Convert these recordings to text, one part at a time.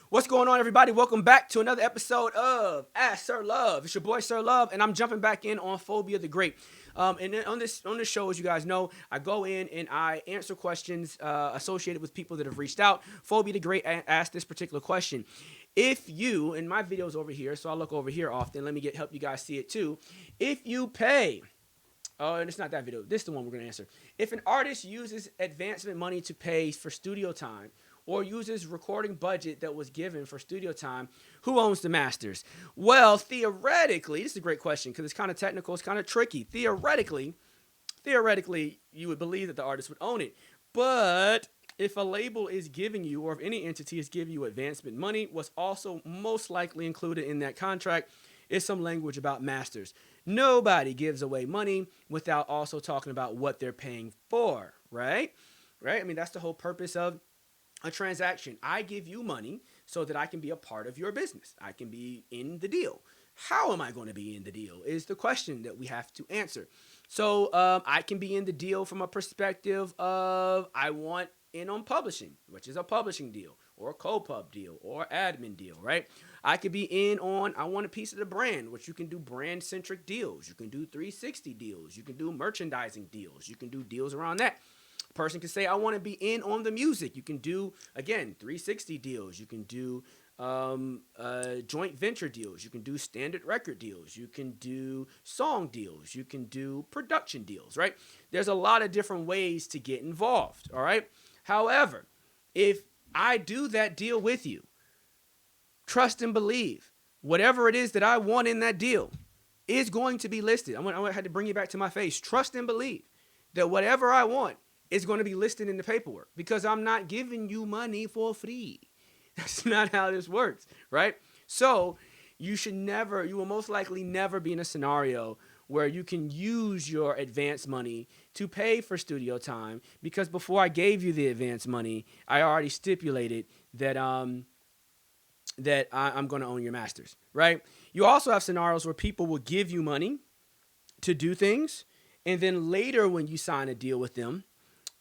What's going on, everybody? Welcome back to another episode of Ask Sir Love. It's your boy Sir Love, and I'm jumping back in on Phobia the Great. And then on this show, as you guys know, I go in and I answer questions associated with people that have reached out. Phobia the Great asked this particular question: if you, and my video's over here, so I look over here often. Let me help you guys see it too. If you pay. Oh, and it's not that video. This is the one we're going to answer. If an artist uses advancement money to pay for studio time or uses recording budget that was given for studio time, who owns the masters? Well, theoretically, this is a great question because it's kind of technical. It's kind of tricky. Theoretically, you would believe that the artist would own it. But if a label is giving you, or if any entity is giving you advancement money, what's also most likely included in that contract is some language about masters. Nobody gives away money without also talking about what they're paying for, right? Right? I mean, that's the whole purpose of a transaction. I give you money so that I can be a part of your business. I can be in the deal. How am I going to be in the deal is the question that we have to answer. So I can be in the deal from a perspective of I want in on publishing, which is a publishing deal or a co-pub deal or admin deal, right? I could be in on I want a piece of the brand, which you can do brand-centric deals. You can do 360 deals. You can do merchandising deals. You can do deals around that. Person can say I want to be in on the music. You can do, again, 360 deals. You can do joint venture deals. You can do standard record deals. You can do song deals. You can do production deals, right? There's a lot of different ways to get involved, all right? However, if I do that deal with you, trust and believe, whatever it is that I want in that deal is going to be listed. I'm going to have to bring you back to my face. Trust and believe that whatever I want is going to be listed in the paperwork because I'm not giving you money for free. That's not how this works, right? So you will most likely never be in a scenario where you can use your advance money to pay for studio time because before I gave you the advance money, I already stipulated that I'm going to own your masters, right? You also have scenarios where people will give you money to do things, and then later when you sign a deal with them,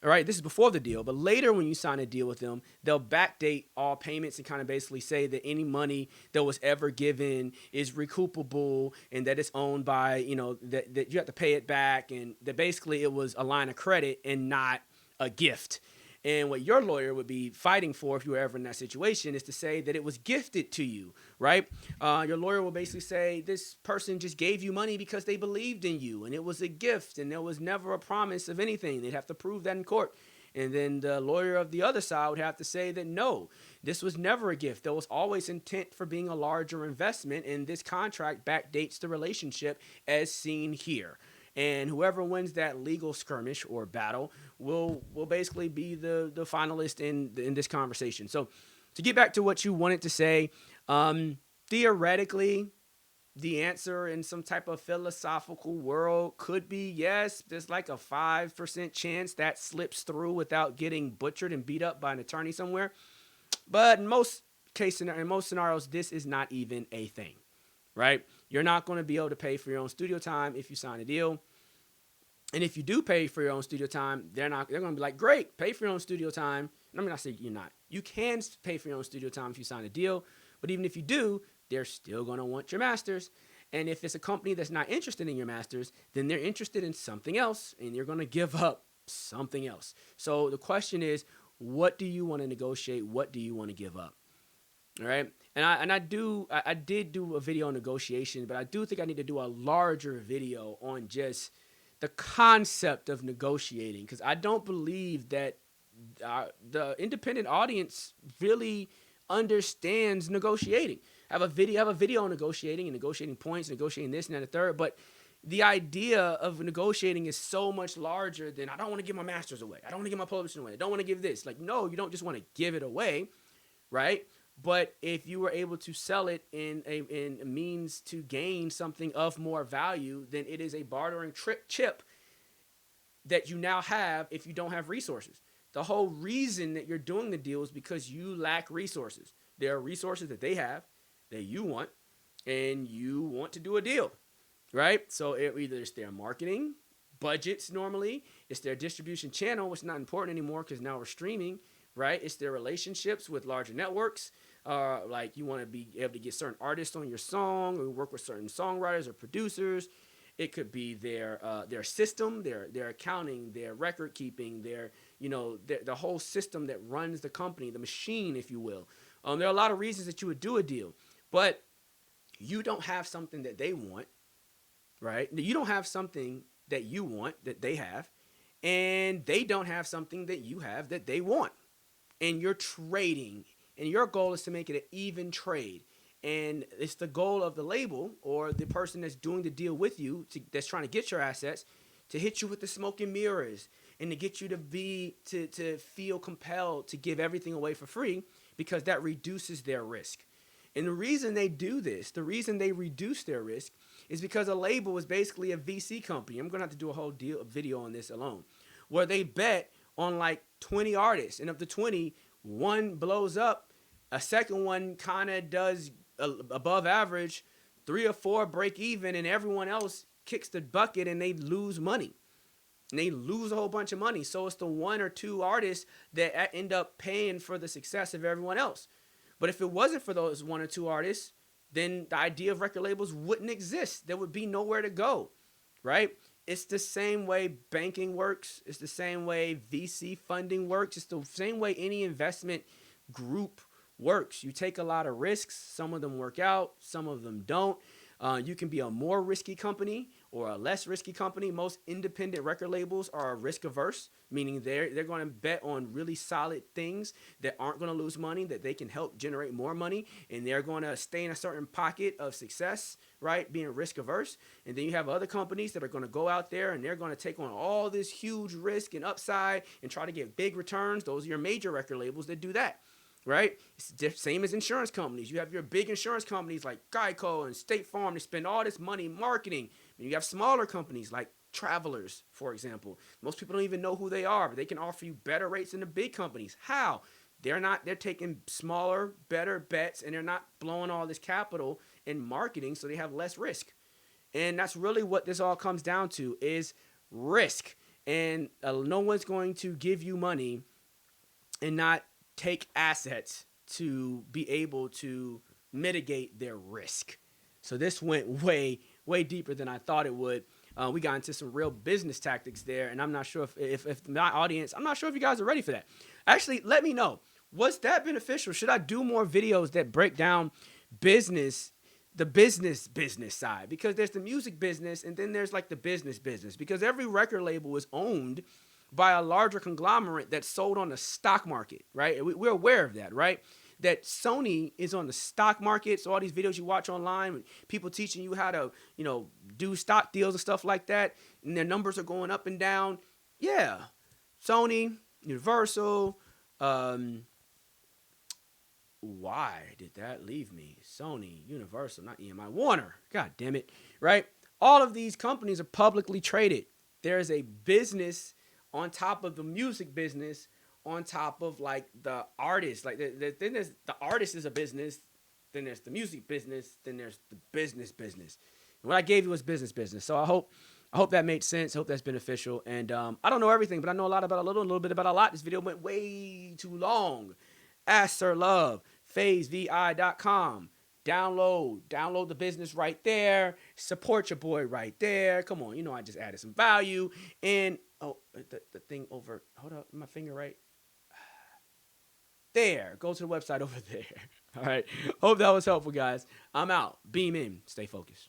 all right, this is before the deal, but later when you sign a deal with them, they'll backdate all payments and kind of basically say that any money that was ever given is recoupable and that it's owned by, that you have to pay it back and that basically it was a line of credit and not a gift. And what your lawyer would be fighting for if you were ever in that situation is to say that it was gifted to you, right? Your lawyer will basically say this person just gave you money because they believed in you and it was a gift and there was never a promise of anything. They'd have to prove that in court. And then the lawyer of the other side would have to say that no, this was never a gift. There was always intent for being a larger investment, and this contract backdates the relationship as seen here. And whoever wins that legal skirmish or battle will basically be the finalist in this conversation. So to get back to what you wanted to say, theoretically, the answer in some type of philosophical world could be yes. There's like a 5% chance that slips through without getting butchered and beat up by an attorney somewhere. But in most scenarios, this is not even a thing. Right? You're not going to be able to pay for your own studio time if you sign a deal. And if you do pay for your own studio time, they're going to be like, great, pay for your own studio time. And I'm not saying you're not. You can pay for your own studio time if you sign a deal. But even if you do, they're still going to want your masters. And if it's a company that's not interested in your masters, then they're interested in something else. And you're going to give up something else. So the question is, what do you want to negotiate? What do you want to give up? All right. And I did do a video on negotiation, but I do think I need to do a larger video on just the concept of negotiating because I don't believe that the independent audience really understands negotiating. I have a video on negotiating and negotiating points, negotiating this and that and the third, but the idea of negotiating is so much larger than I don't want to give my masters away. I don't want to give my publishing away. I don't want to give this. Like, no, you don't just want to give it away, right? But if you were able to sell it in a means to gain something of more value, then it is a bartering chip that you now have if you don't have resources. The whole reason that you're doing the deal is because you lack resources. There are resources that they have that you want, and you want to do a deal, right? So either it's their marketing budgets normally, it's their distribution channel, which is not important anymore because now we're streaming, right? It's their relationships with larger networks. Like you want to be able to get certain artists on your song, or work with certain songwriters or producers. It could be their system, their accounting, their record keeping, their the whole system that runs the company, the machine, if you will. There are a lot of reasons that you would do a deal, but you don't have something that they want, right? You don't have something that you want that they have, and they don't have something that you have that they want, and you're trading, and your goal is to make it an even trade. And it's the goal of the label or the person that's doing the deal with you, that's trying to get your assets, to hit you with the smoke and mirrors, and to get you to feel compelled to give everything away for free, because that reduces their risk. And the reason they do this, the reason they reduce their risk, is because a label is basically a VC company. I'm going to have to do a video on this alone, where they bet on like 20 artists. And of the 20, one blows up, a second one kind of does above average, 3 or 4 break even, and everyone else kicks the bucket and they lose money. And they lose a whole bunch of money. So it's the 1 or 2 artists that end up paying for the success of everyone else. But if it wasn't for those 1 or 2 artists, then the idea of record labels wouldn't exist. There would be nowhere to go, right? It's the same way banking works. It's the same way VC funding works. It's the same way any investment group works. You take a lot of risks. Some of them work out. Some of them don't. You can be a more risky company or a less risky company. Most independent record labels are risk averse, meaning they're going to bet on really solid things that aren't going to lose money, that they can help generate more money, and they're going to stay in a certain pocket of success, right, being risk averse. And then you have other companies that are going to go out there and they're going to take on all this huge risk and upside and try to get big returns. Those are your major record labels that do that. Right? It's the same as insurance companies. You have your big insurance companies like Geico and State Farm. They spend all this money marketing. And you have smaller companies like Travelers, for example. Most people don't even know who they are, but they can offer you better rates than the big companies. How? They're taking smaller, better bets, and they're not blowing all this capital in marketing, so they have less risk. And that's really what this all comes down to, is risk. And no one's going to give you money and not take assets to be able to mitigate their risk. So this went way deeper than I thought it would. We got into some real business tactics there, and I'm not sure if my audience, I'm not sure if you guys are ready for that. Actually, let me know. Was that beneficial? Should I do more videos that break down business, the business side? Because there's the music business, and then there's like the business, because every record label is owned by a larger conglomerate that's sold on the stock market, right? We're aware of that, right? That Sony is on the stock market. So all these videos you watch online, people teaching you how to, do stock deals and stuff like that, and their numbers are going up and down. Yeah, Sony, Universal. Why did that leave me? Sony, Universal, not EMI, Warner. God damn it, right? All of these companies are publicly traded. There is a business on top of the music business, on top of like the artist. Like then there's the artist is a business, then there's the music business, then there's the business. And what I gave you was business. So I hope that made sense. I hope that's beneficial. And I don't know everything, but I know a lot about a little bit about a lot. This video went way too long. Ask Sir Love, phasevi.com. Download the business right there. Support your boy right there. Come on, I just added some value. And the thing over, hold up, my finger right there. Go to the website over there. All right. Hope that was helpful, guys. I'm out. Beam in. Stay focused.